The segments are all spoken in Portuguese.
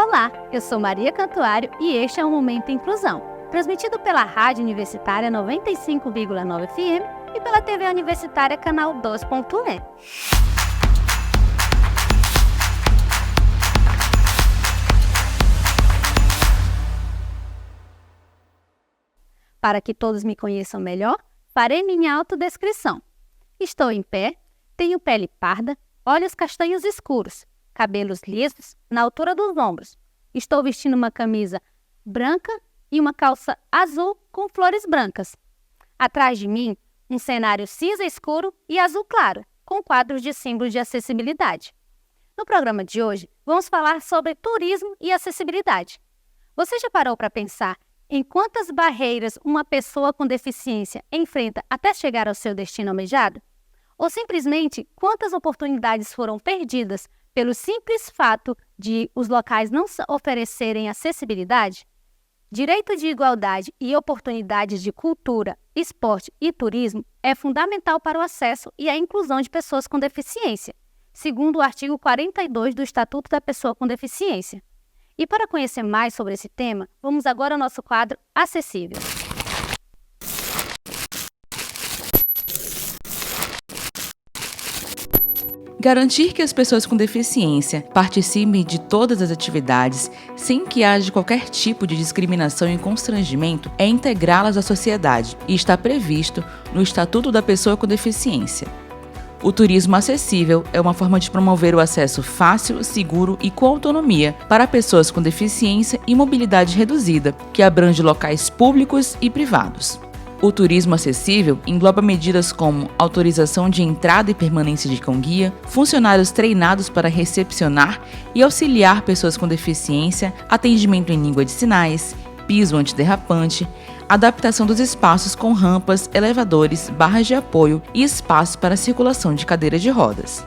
Olá, eu sou Maria Cantuário e este é o Momento Inclusão, transmitido pela Rádio Universitária 95,9 FM e pela TV Universitária Canal 2.E. Para que todos me conheçam melhor, farei minha autodescrição. Estou em pé, tenho pele parda, olhos castanhos escuros, cabelos lisos na altura dos ombros. Estou vestindo uma camisa branca e uma calça azul com flores brancas. Atrás de mim, um cenário cinza escuro e azul claro, com quadros de símbolos de acessibilidade. No programa de hoje, vamos falar sobre turismo e acessibilidade. Você já parou para pensar em quantas barreiras uma pessoa com deficiência enfrenta até chegar ao seu destino almejado? Ou simplesmente quantas oportunidades foram perdidas pelo simples fato de os locais não oferecerem acessibilidade? Direito de igualdade e oportunidades de cultura, esporte e turismo é fundamental para o acesso e a inclusão de pessoas com deficiência, segundo o artigo 42 do Estatuto da Pessoa com Deficiência. E para conhecer mais sobre esse tema, vamos agora ao nosso quadro Acessível. Garantir que as pessoas com deficiência participem de todas as atividades sem que haja qualquer tipo de discriminação e constrangimento é integrá-las à sociedade e está previsto no Estatuto da Pessoa com Deficiência. O turismo acessível é uma forma de promover o acesso fácil, seguro e com autonomia para pessoas com deficiência e mobilidade reduzida, que abrange locais públicos e privados. O turismo acessível engloba medidas como autorização de entrada e permanência de cão-guia, funcionários treinados para recepcionar e auxiliar pessoas com deficiência, atendimento em língua de sinais, piso antiderrapante, adaptação dos espaços com rampas, elevadores, barras de apoio e espaços para circulação de cadeiras de rodas.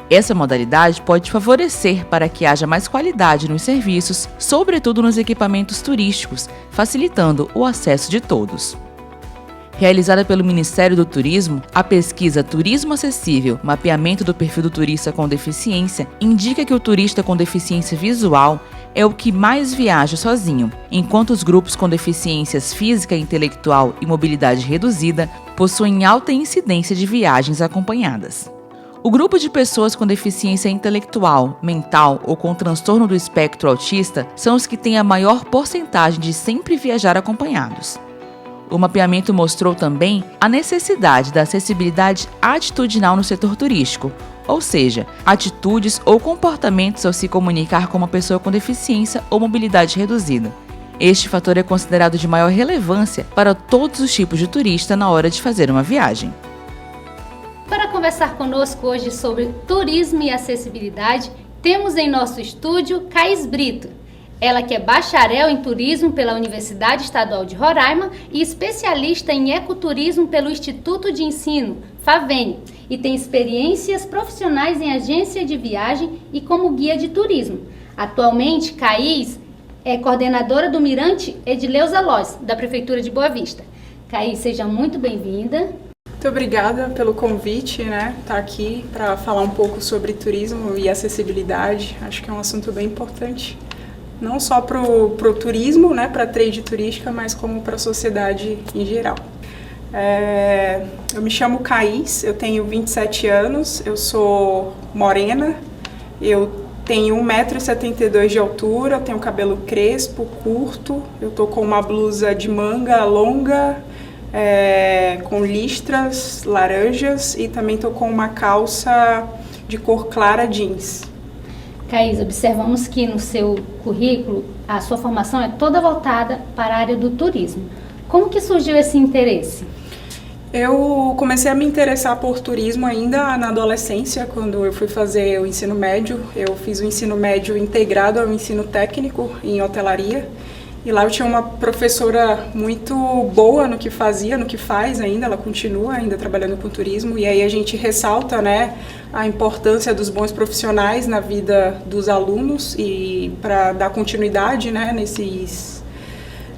Essa modalidade pode favorecer para que haja mais qualidade nos serviços, sobretudo nos equipamentos turísticos, facilitando o acesso de todos. Realizada pelo Ministério do Turismo, a pesquisa Turismo Acessível, mapeamento do perfil do turista com deficiência, indica que o turista com deficiência visual é o que mais viaja sozinho, enquanto os grupos com deficiências física, intelectual e mobilidade reduzida possuem alta incidência de viagens acompanhadas. O grupo de pessoas com deficiência intelectual, mental ou com transtorno do espectro autista são os que têm a maior porcentagem de sempre viajar acompanhados. O mapeamento mostrou também a necessidade da acessibilidade atitudinal no setor turístico, ou seja, atitudes ou comportamentos ao se comunicar com uma pessoa com deficiência ou mobilidade reduzida. Este fator é considerado de maior relevância para todos os tipos de turista na hora de fazer uma viagem. Para conversar conosco hoje sobre turismo e acessibilidade, temos em nosso estúdio Caís Brito. Ela que é bacharel em turismo pela Universidade Estadual de Roraima e especialista em ecoturismo pelo Instituto de Ensino, FAVENE, e tem experiências profissionais em agência de viagem e como guia de turismo. Atualmente, Caís é coordenadora do Mirante Edileuza Loz, da Prefeitura de Boa Vista. Caís, seja muito bem-vinda. Muito obrigada pelo convite, estar aqui para falar um pouco sobre turismo e acessibilidade. Acho que é um assunto bem importante. Não só para o turismo, para a trade turística, mas como para a sociedade em geral. Eu me chamo Caís, eu tenho 27 anos, eu sou morena, eu tenho 1,72 m de altura, eu tenho cabelo crespo, curto, eu tô com uma blusa de manga longa, com listras laranjas e também tô com uma calça de cor clara jeans. Caís, observamos que no seu currículo a sua formação é toda voltada para a área do turismo. Como que surgiu esse interesse? Eu comecei a me interessar por turismo ainda na adolescência, quando eu fui fazer o ensino médio. Eu fiz o ensino médio integrado ao ensino técnico em hotelaria. E lá eu tinha uma professora muito boa no que fazia, no que faz ainda, ela continua ainda trabalhando com turismo, e aí a gente ressalta, a importância dos bons profissionais na vida dos alunos e para dar continuidade,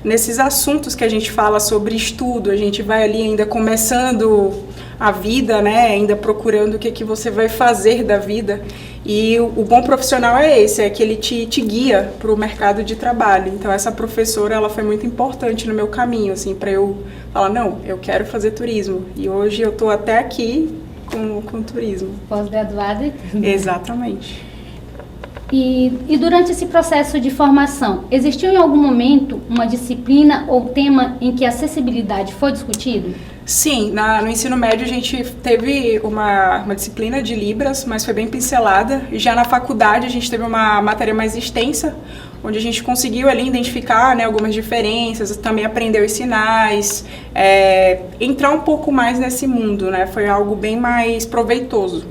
nesses assuntos que a gente fala sobre estudo. A gente vai ali ainda começando a vida, ainda procurando o que você vai fazer da vida. E o bom profissional é esse, é que ele te guia para o mercado de trabalho. Então, essa professora, ela foi muito importante no meu caminho, assim, para eu falar, não, eu quero fazer turismo. E hoje eu estou até aqui com turismo. Pós-graduada e tudo. Exatamente. E durante esse processo de formação, existiu em algum momento uma disciplina ou tema em que a acessibilidade foi discutido? Sim, no ensino médio a gente teve uma disciplina de Libras, mas foi bem pincelada. E já na faculdade a gente teve uma matéria mais extensa, onde a gente conseguiu ali identificar, né, algumas diferenças, também aprender os sinais, entrar um pouco mais nesse mundo, né? Foi algo bem mais proveitoso.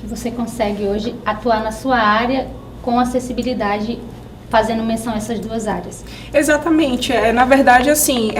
Você consegue hoje atuar na sua área com acessibilidade, fazendo menção a essas duas áreas. Exatamente. Na verdade, assim,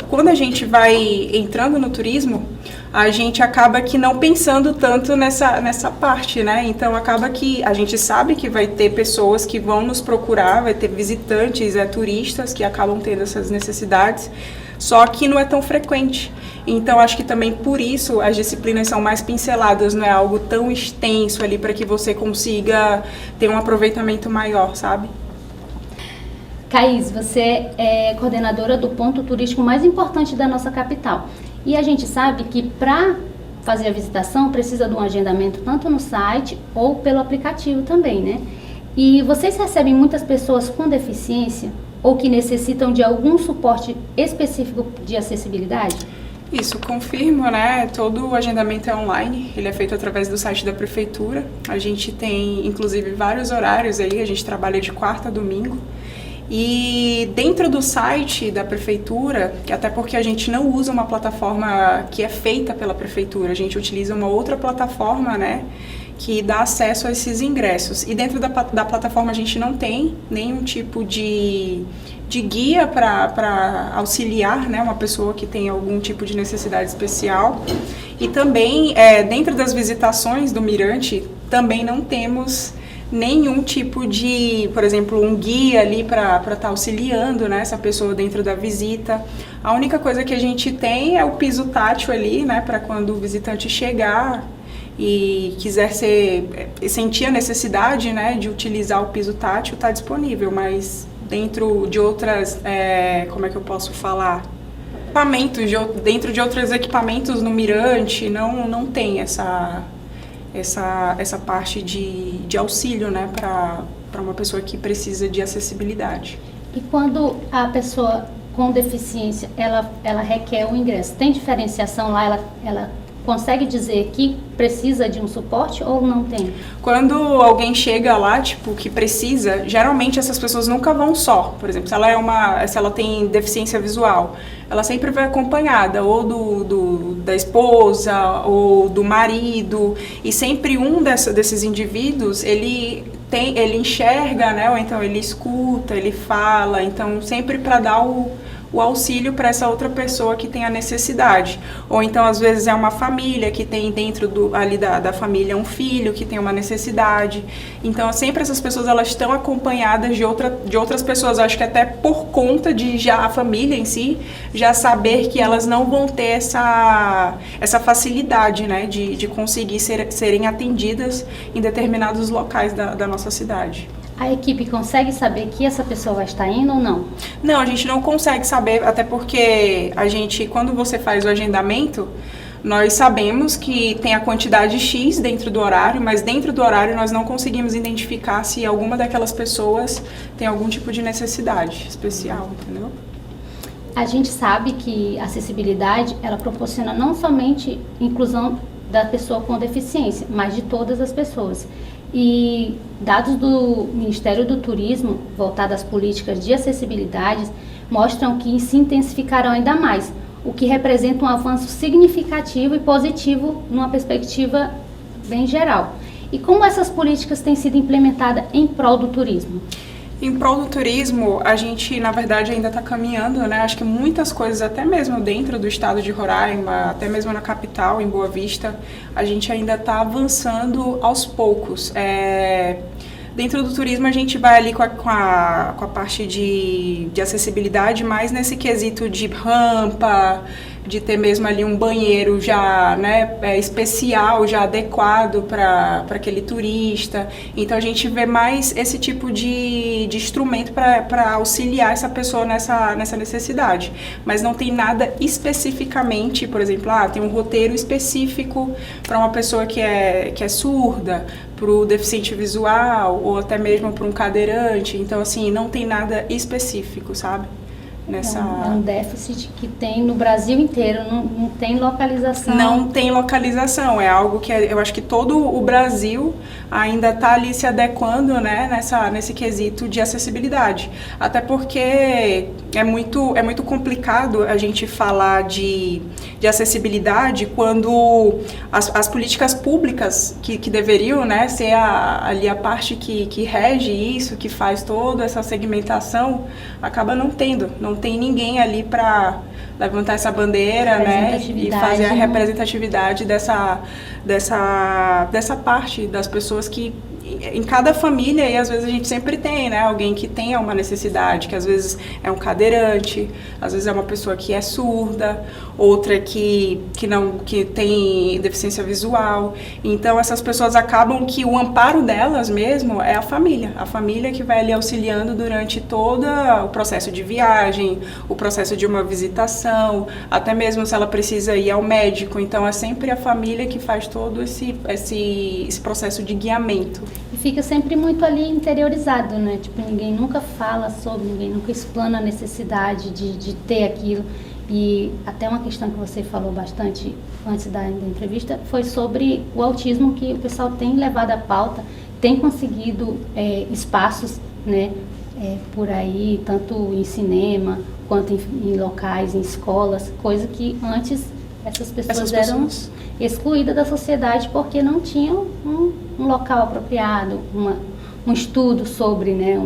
quando a gente vai entrando no turismo, a gente acaba que não pensando tanto nessa parte, né? Então, acaba que a gente sabe que vai ter pessoas que vão nos procurar, vai ter visitantes, turistas que acabam tendo essas necessidades, só que não é tão frequente. Então, acho que também por isso as disciplinas são mais pinceladas, não é algo tão extenso ali para que você consiga ter um aproveitamento maior, sabe? Caís, você é coordenadora do ponto turístico mais importante da nossa capital. E a gente sabe que para fazer a visitação precisa de um agendamento tanto no site ou pelo aplicativo também, né? E vocês recebem muitas pessoas com deficiência ou que necessitam de algum suporte específico de acessibilidade? Isso, confirmo, né? Todo o agendamento é online, ele é feito através do site da prefeitura. A gente tem, inclusive, vários horários aí, a gente trabalha de quarta a domingo. E dentro do site da prefeitura, até porque a gente não usa uma plataforma que é feita pela prefeitura, a gente utiliza uma outra plataforma, né, que dá acesso a esses ingressos. E dentro da plataforma a gente não tem nenhum tipo de guia para auxiliar, né, uma pessoa que tem algum tipo de necessidade especial. E também, dentro das visitações do Mirante, também não temos nenhum tipo de, por exemplo, um guia ali para estar auxiliando, né, essa pessoa dentro da visita. A única coisa que a gente tem é o piso tátil ali, né, para quando o visitante chegar e quiser sentir a necessidade, né, de utilizar o piso tátil, está disponível, mas dentro de outras, como é que eu posso falar? Dentro de outros equipamentos no Mirante, não tem essa parte de auxílio, né, para uma pessoa que precisa de acessibilidade. E quando a pessoa com deficiência, ela requer o ingresso, tem diferenciação lá? Ela consegue dizer que precisa de um suporte ou não tem? Quando alguém chega lá, tipo, que precisa, geralmente essas pessoas nunca vão só. Por exemplo, se ela tem deficiência visual, ela sempre vai acompanhada ou da esposa ou do marido, e sempre um desses indivíduos, ele enxerga, né, ou então ele escuta, ele fala, então sempre para dar o auxílio para essa outra pessoa que tem a necessidade. Ou então, às vezes, é uma família que tem dentro ali da família um filho que tem uma necessidade. Então, sempre essas pessoas, elas estão acompanhadas de outras pessoas. Acho que até por conta de já a família em si, já saber que elas não vão ter essa facilidade, né, de conseguir serem atendidas em determinados locais da nossa cidade. A equipe consegue saber que essa pessoa vai estar indo ou não? Não, a gente não consegue saber, até porque quando você faz o agendamento, nós sabemos que tem a quantidade X dentro do horário, mas dentro do horário nós não conseguimos identificar se alguma daquelas pessoas tem algum tipo de necessidade especial, entendeu? A gente sabe que a acessibilidade, ela proporciona não somente inclusão da pessoa com deficiência, mas de todas as pessoas. E dados do Ministério do Turismo, voltados às políticas de acessibilidade, mostram que se intensificarão ainda mais, o que representa um avanço significativo e positivo numa perspectiva bem geral. E como essas políticas têm sido implementadas em prol do turismo? Em prol do turismo, a gente, na verdade, ainda está caminhando, né? Acho que muitas coisas, até mesmo dentro do estado de Roraima, até mesmo na capital, em Boa Vista, a gente ainda está avançando aos poucos. Dentro do turismo, a gente vai ali com a parte de acessibilidade, mais nesse quesito de rampa, de ter mesmo ali um banheiro já, né, especial, já adequado para aquele turista. Então a gente vê mais esse tipo de instrumento para auxiliar essa pessoa nessa necessidade. Mas não tem nada especificamente, por exemplo, tem um roteiro específico para uma pessoa que é surda, para o deficiente visual ou até mesmo para um cadeirante. Então, assim, não tem nada específico, sabe? É um déficit que tem no Brasil inteiro, não tem localização. Não tem localização, é algo que eu acho que todo o Brasil ainda está ali se adequando, né, nesse quesito de acessibilidade. Até porque é muito complicado a gente falar de acessibilidade quando as políticas públicas que deveriam, né, ser ali a parte que rege isso, que faz toda essa segmentação, acaba não tem ninguém ali para levantar essa bandeira, né, e fazer a representatividade dessa parte das pessoas que em cada família, e às vezes a gente sempre tem, né, alguém que tenha uma necessidade, que às vezes é um cadeirante, às vezes é uma pessoa que é surda, outra que tem deficiência visual. Então essas pessoas acabam que o amparo delas mesmo é a família que vai ali auxiliando durante todo o processo de viagem, o processo de uma visitação, até mesmo se ela precisa ir ao médico. Então é sempre a família que faz todo esse processo de guiamento. E fica sempre muito ali interiorizado, né? Tipo, ninguém nunca fala sobre, ninguém nunca explana a necessidade de ter aquilo. E até uma questão que você falou bastante antes da entrevista foi sobre o autismo, que o pessoal tem levado à pauta, tem conseguido espaços, né, por aí, tanto em cinema quanto em locais, em escolas, coisa que antes essas pessoas eram excluídas da sociedade porque não tinham um local apropriado, um estudo sobre, né,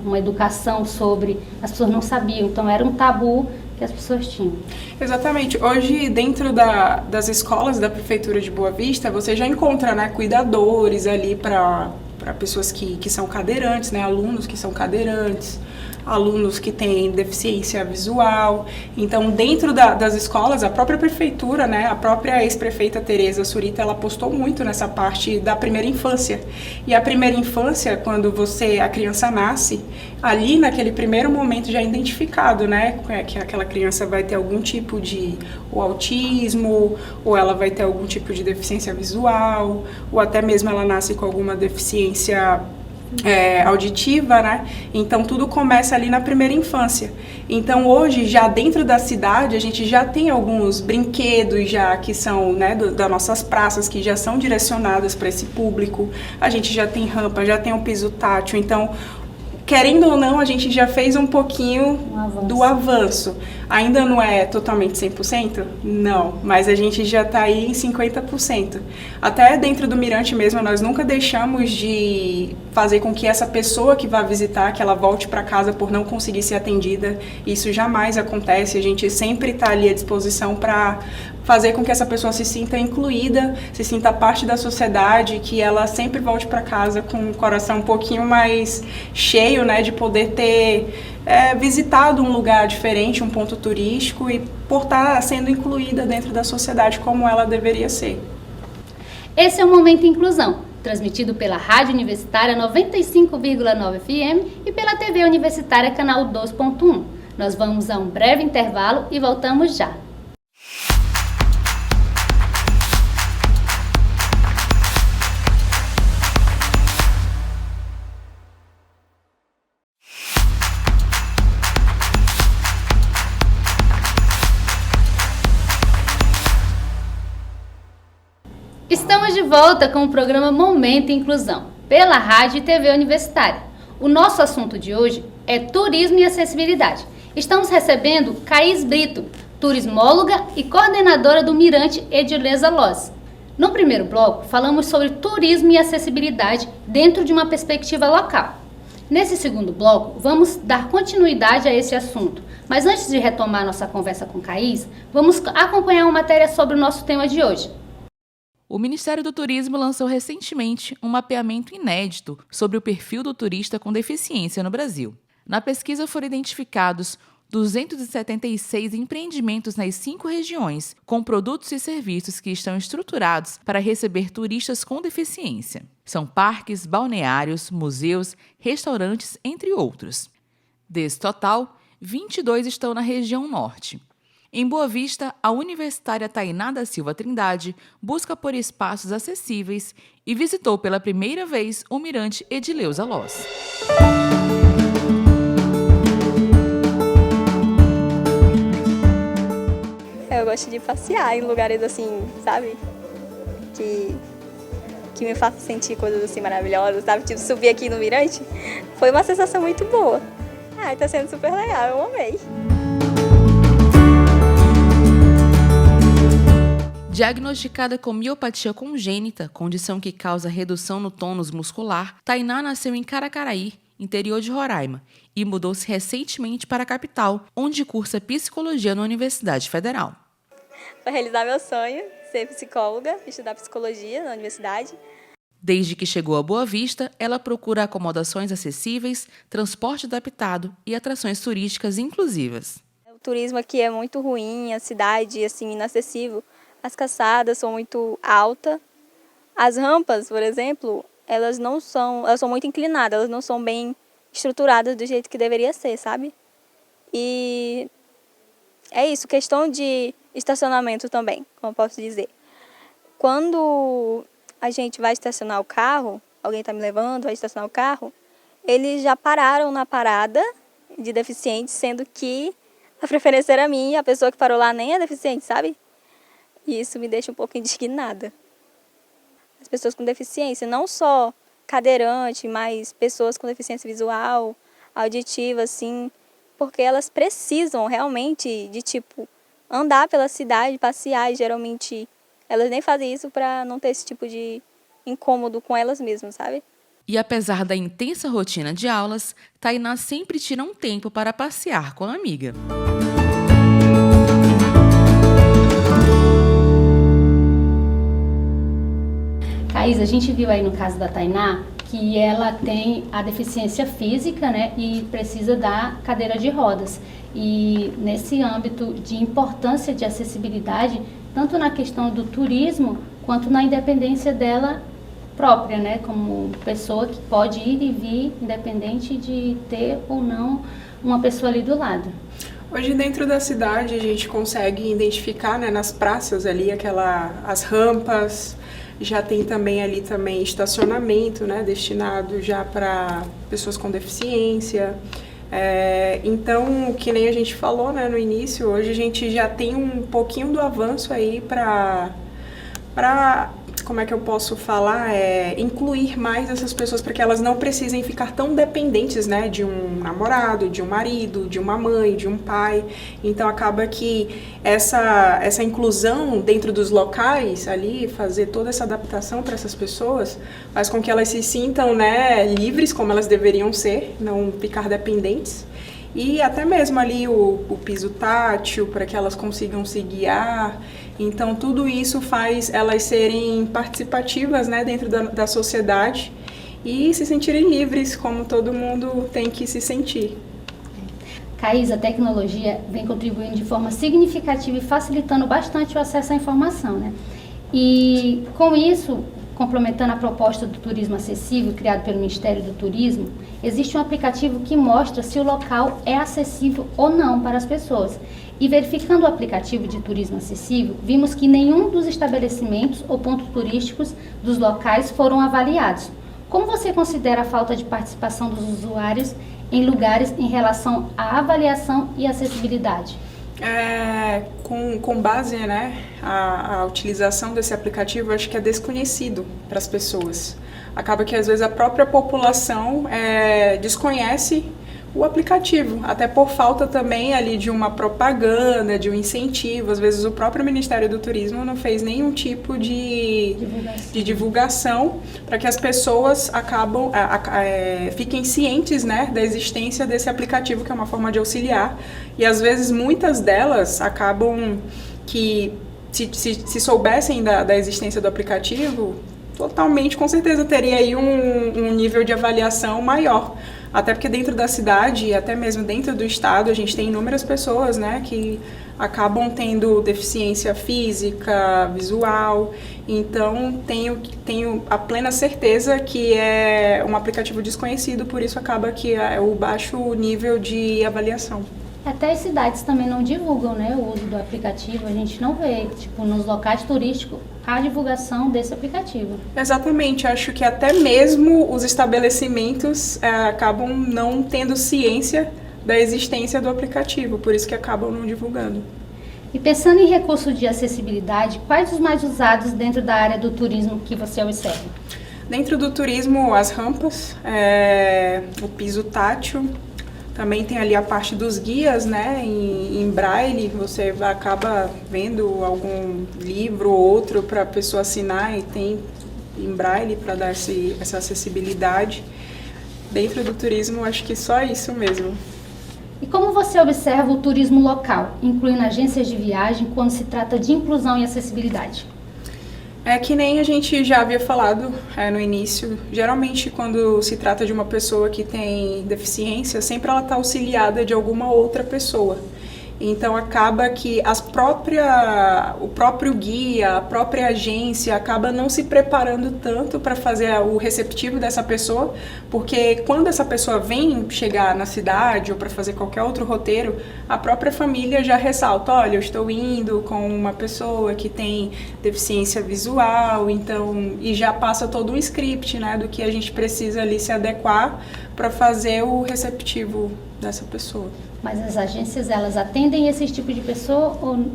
uma educação sobre, as pessoas não sabiam, então era um tabu que as pessoas tinham. Exatamente. Hoje, dentro das escolas da Prefeitura de Boa Vista, você já encontra, né, cuidadores ali para pessoas que são cadeirantes, né, alunos que são cadeirantes, alunos que têm deficiência visual. Então, dentro das escolas, a própria prefeitura, né, a própria ex-prefeita Tereza Surita, ela apostou muito nessa parte da primeira infância. E a primeira infância, quando a criança nasce, ali naquele primeiro momento já é identificado, né, que aquela criança vai ter algum tipo de autismo, ou ela vai ter algum tipo de deficiência visual, ou até mesmo ela nasce com alguma deficiência auditiva, né? Então tudo começa ali na primeira infância. Então hoje, já dentro da cidade, a gente já tem alguns brinquedos já que são, né, das nossas praças, que já são direcionadas para esse público. A gente já tem rampa, já tem um piso tátil. Então, querendo ou não, a gente já fez um pouquinho do avanço. Ainda não é totalmente 100%? Não, mas a gente já está aí em 50%. Até dentro do Mirante mesmo, nós nunca deixamos de fazer com que essa pessoa que vai visitar, que ela volte para casa por não conseguir ser atendida. Isso jamais acontece, a gente sempre está ali à disposição para fazer com que essa pessoa se sinta incluída, se sinta parte da sociedade, que ela sempre volte para casa com o coração um pouquinho mais cheio, né, de poder ter visitado um lugar diferente, um ponto turístico, e por estar sendo incluída dentro da sociedade como ela deveria ser. Esse é o Momento Inclusão, transmitido pela Rádio Universitária 95,9 FM e pela TV Universitária Canal 2.1. Nós vamos a um breve intervalo e voltamos já. Estamos de volta com o programa Momento Inclusão, pela Rádio e TV Universitária. O nosso assunto de hoje é turismo e acessibilidade. Estamos recebendo Caís Brito, turismóloga e coordenadora do Mirante Edileza Loz. No primeiro bloco, falamos sobre turismo e acessibilidade dentro de uma perspectiva local. Nesse segundo bloco, vamos dar continuidade a esse assunto. Mas antes de retomar nossa conversa com Caís, vamos acompanhar uma matéria sobre o nosso tema de hoje. O Ministério do Turismo lançou recentemente um mapeamento inédito sobre o perfil do turista com deficiência no Brasil. Na pesquisa foram identificados 276 empreendimentos nas 5 regiões, com produtos e serviços que estão estruturados para receber turistas com deficiência. São parques, balneários, museus, restaurantes, entre outros. Desse total, 22 estão na região norte. Em Boa Vista, a universitária Tainá da Silva Trindade busca por espaços acessíveis e visitou pela primeira vez o Mirante Edileuza Loss. Eu gosto de passear em lugares assim, sabe? Que me façam sentir coisas assim maravilhosas, sabe? Tipo, subir aqui no Mirante foi uma sensação muito boa. Tá sendo super legal, eu amei. Diagnosticada com miopatia congênita, condição que causa redução no tônus muscular, Tainá nasceu em Caracaraí, interior de Roraima, e mudou-se recentemente para a capital, onde cursa psicologia na Universidade Federal. Para realizar meu sonho, ser psicóloga, estudar psicologia na universidade. Desde que chegou a Boa Vista, ela procura acomodações acessíveis, transporte adaptado e atrações turísticas inclusivas. O turismo aqui é muito ruim, a cidade assim inacessível. As calçadas são muito altas. As rampas, por exemplo, elas são muito inclinadas, elas não são bem estruturadas do jeito que deveria ser, sabe? E é isso, questão de estacionamento também, como eu posso dizer. Quando a gente vai estacionar o carro, alguém está me levando, vai estacionar o carro, eles já pararam na parada de deficientes, sendo que a preferência era minha e a pessoa que parou lá nem é deficiente, sabe? E isso me deixa um pouco indignada. As pessoas com deficiência, não só cadeirante, mas pessoas com deficiência visual, auditiva, assim, porque elas precisam realmente de, tipo, andar pela cidade, passear, e geralmente elas nem fazem isso para não ter esse tipo de incômodo com elas mesmas, sabe? E apesar da intensa rotina de aulas, Tainá sempre tira um tempo para passear com a amiga. Thaís, a gente viu aí no caso da Tainá que ela tem a deficiência física, né, e precisa da cadeira de rodas. E nesse âmbito de importância de acessibilidade, tanto na questão do turismo, quanto na independência dela própria, né, como pessoa que pode ir e vir, independente de ter ou não uma pessoa ali do lado. Hoje dentro da cidade a gente consegue identificar, né, nas praças ali as rampas, já tem também ali estacionamento, né, destinado já para pessoas com deficiência. Então, que nem a gente falou, né, no início, hoje a gente já tem um pouquinho do avanço aí para como é que eu posso falar, incluir mais essas pessoas para que elas não precisem ficar tão dependentes, né, de um namorado, de um marido, de uma mãe, de um pai. Então acaba que essa inclusão dentro dos locais ali, fazer toda essa adaptação para essas pessoas, faz com que elas se sintam, né, livres como elas deveriam ser, não ficar dependentes. E até mesmo ali o piso tátil, para que elas consigam se guiar. Então, tudo isso faz elas serem participativas, né, dentro da sociedade e se sentirem livres, como todo mundo tem que se sentir. Thaís, a tecnologia vem contribuindo de forma significativa e facilitando bastante o acesso à informação, né? E com isso, complementando a proposta do turismo acessível criado pelo Ministério do Turismo, existe um aplicativo que mostra se o local é acessível ou não para as pessoas. E verificando o aplicativo de turismo acessível, vimos que nenhum dos estabelecimentos ou pontos turísticos dos locais foram avaliados. Como você considera a falta de participação dos usuários em lugares em relação à avaliação e acessibilidade? Com base, né, a utilização desse aplicativo, acho que é desconhecido para as pessoas. Acaba que às vezes a própria população desconhece o aplicativo, até por falta também ali de uma propaganda, de um incentivo. Às vezes o próprio Ministério do Turismo não fez nenhum tipo de divulgação para que as pessoas fiquem cientes, né, da existência desse aplicativo, que é uma forma de auxiliar. E às vezes muitas delas acabam que, se soubessem da existência do aplicativo, totalmente, com certeza teria aí um nível de avaliação maior. Até porque dentro da cidade, até mesmo dentro do estado, a gente tem inúmeras pessoas, né, que acabam tendo deficiência física, visual. Então, tenho a plena certeza que é um aplicativo desconhecido, por isso acaba que é o baixo nível de avaliação. Até as cidades também não divulgam, né, o uso do aplicativo, a gente não vê, tipo, nos locais turísticos, a divulgação desse aplicativo. Exatamente, acho que até mesmo os estabelecimentos acabam não tendo ciência da existência do aplicativo, por isso que acabam não divulgando. E pensando em recursos de acessibilidade, quais os mais usados dentro da área do turismo que você observa? Dentro do turismo, as rampas, o piso tátil, também tem ali a parte dos guias, né, em braille, você acaba vendo algum livro ou outro para a pessoa assinar e tem em braille para dar essa acessibilidade. Dentro do turismo, acho que só isso mesmo. E como você observa o turismo local, incluindo agências de viagem, quando se trata de inclusão e acessibilidade? É que nem a gente já havia falado no início, geralmente quando se trata de uma pessoa que tem deficiência, sempre ela está auxiliada de alguma outra pessoa. Então acaba que o próprio guia, a própria agência acaba não se preparando tanto para fazer o receptivo dessa pessoa, porque quando essa pessoa vem chegar na cidade ou para fazer qualquer outro roteiro, a própria família já ressalta, olha, eu estou indo com uma pessoa que tem deficiência visual, então, e já passa todo um script, né, do que a gente precisa ali se adequar para fazer o receptivo dessa pessoa. Mas as agências, elas atendem esse tipo de pessoa ou...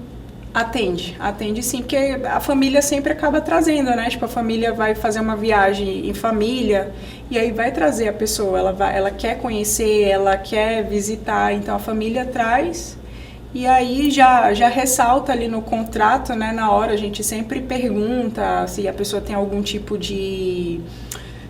Atende sim, porque a família sempre acaba trazendo, né? Tipo, a família vai fazer uma viagem em família e aí vai trazer a pessoa, ela quer conhecer, ela quer visitar, então a família traz e aí já ressalta ali no contrato, né? Na hora a gente sempre pergunta se a pessoa tem algum tipo de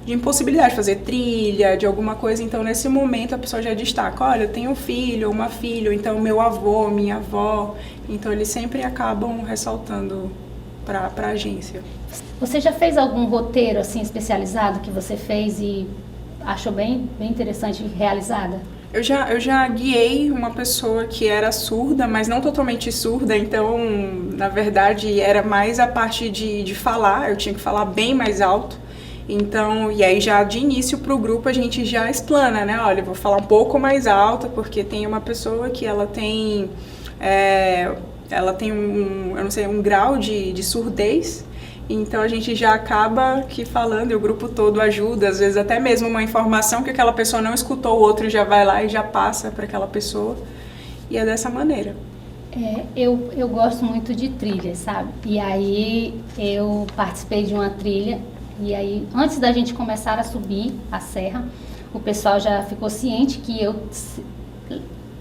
impossibilidade de fazer trilha, de alguma coisa, então nesse momento a pessoa já destaca, olha, eu tenho um filho, uma filha, ou então meu avô, minha avó, então eles sempre acabam ressaltando para a agência. Você já fez algum roteiro assim especializado que você fez e achou bem interessante realizada? Eu já guiei uma pessoa que era surda, mas não totalmente surda, então, na verdade, era mais a parte de falar, eu tinha que falar bem mais alto. Então, e aí já de início para o grupo a gente já explana, né? Olha, eu vou falar um pouco mais alto porque tem uma pessoa que ela tem um grau de surdez. Então a gente já acaba que falando e o grupo todo ajuda, às vezes até mesmo uma informação que aquela pessoa não escutou, o outro já vai lá e já passa para aquela pessoa. E é dessa maneira. Eu gosto muito de trilhas, sabe? E aí eu participei de uma trilha. E aí, antes da gente começar a subir a serra, o pessoal já ficou ciente que eu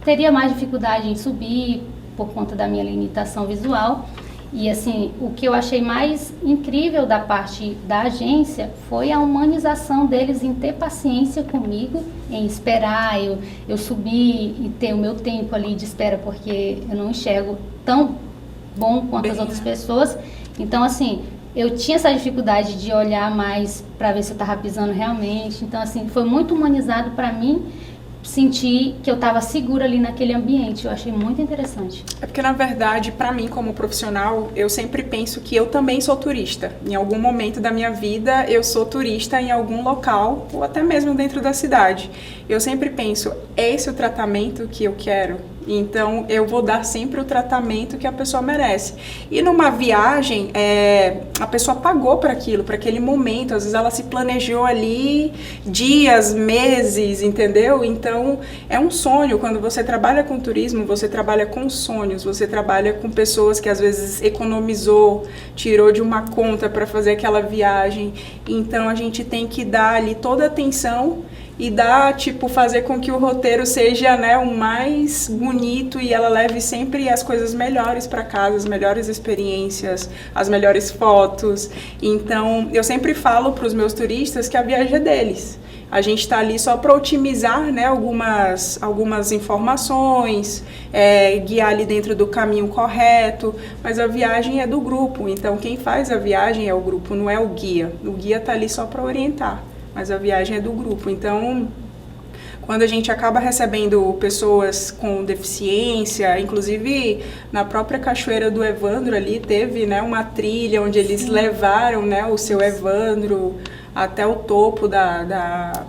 teria mais dificuldade em subir por conta da minha limitação visual. E assim, o que eu achei mais incrível da parte da agência foi a humanização deles em ter paciência comigo, em esperar eu subir e ter o meu tempo ali de espera, porque eu não enxergo tão bom quanto as outras pessoas. Então, assim, eu tinha essa dificuldade de olhar mais para ver se eu estava pisando realmente. Então, assim, foi muito humanizado para mim sentir que eu estava segura ali naquele ambiente. Eu achei muito interessante. É porque, na verdade, para mim, como profissional, eu sempre penso que eu também sou turista. Em algum momento da minha vida, eu sou turista em algum local, ou até mesmo dentro da cidade. Eu sempre penso, é esse o tratamento que eu quero? Então, eu vou dar sempre o tratamento que a pessoa merece. E numa viagem, a pessoa pagou para aquilo, para aquele momento. Às vezes ela se planejou ali dias, meses, entendeu? Então, é um sonho. Quando você trabalha com turismo, você trabalha com sonhos. Você trabalha com pessoas que às vezes economizou, tirou de uma conta para fazer aquela viagem. Então, a gente tem que dar ali toda a atenção e fazer com que o roteiro seja, né, o mais bonito e ela leve sempre as coisas melhores para casa, as melhores experiências, as melhores fotos. Então, eu sempre falo para os meus turistas que a viagem é deles. A gente está ali só para otimizar, né, algumas informações, guiar ali dentro do caminho correto, mas a viagem é do grupo, então quem faz a viagem é o grupo, não é o guia. O guia está ali só para orientar, mas a viagem é do grupo. Então, quando a gente acaba recebendo pessoas com deficiência, inclusive na própria Cachoeira do Evandro ali teve, né, uma trilha onde eles levaram, né, o seu Evandro até o topo da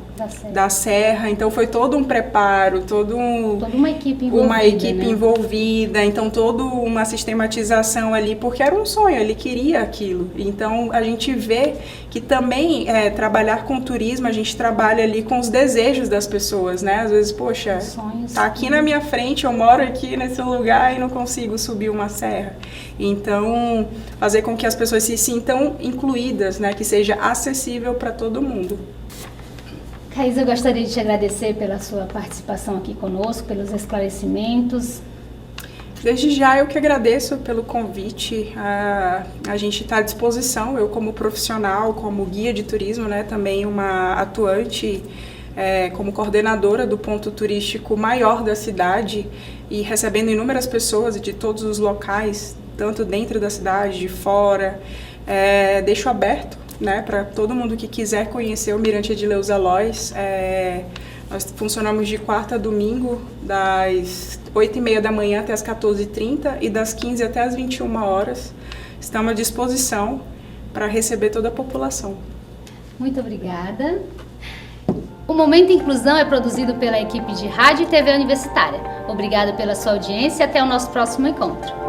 serra. Então foi todo um preparo, toda uma equipe envolvida, então toda uma sistematização ali, porque era um sonho, ele queria aquilo. Então a gente vê que também trabalhar com turismo, a gente trabalha ali com os desejos das pessoas, né? Às vezes, poxa, tá aqui na minha frente, eu moro aqui nesse lugar e não consigo subir uma serra. Então, fazer com que as pessoas se sintam incluídas, né? Que seja acessível para todo mundo. Caís, eu gostaria de te agradecer pela sua participação aqui conosco, pelos esclarecimentos. Desde já eu que agradeço pelo convite, a gente está à disposição, eu como profissional, como guia de turismo, né, também uma atuante como coordenadora do ponto turístico maior da cidade e recebendo inúmeras pessoas de todos os locais, tanto dentro da cidade, de fora, deixo aberto, né, para todo mundo que quiser conhecer o Mirante Edileuza Lois. Nós funcionamos de quarta a domingo, das 8h30 da manhã até as 14h30 e das 15 até as 21 horas. Estamos à disposição para receber toda a população. Muito obrigada. O Momento Inclusão é produzido pela equipe de Rádio e TV Universitária. Obrigada pela sua audiência e até o nosso próximo encontro.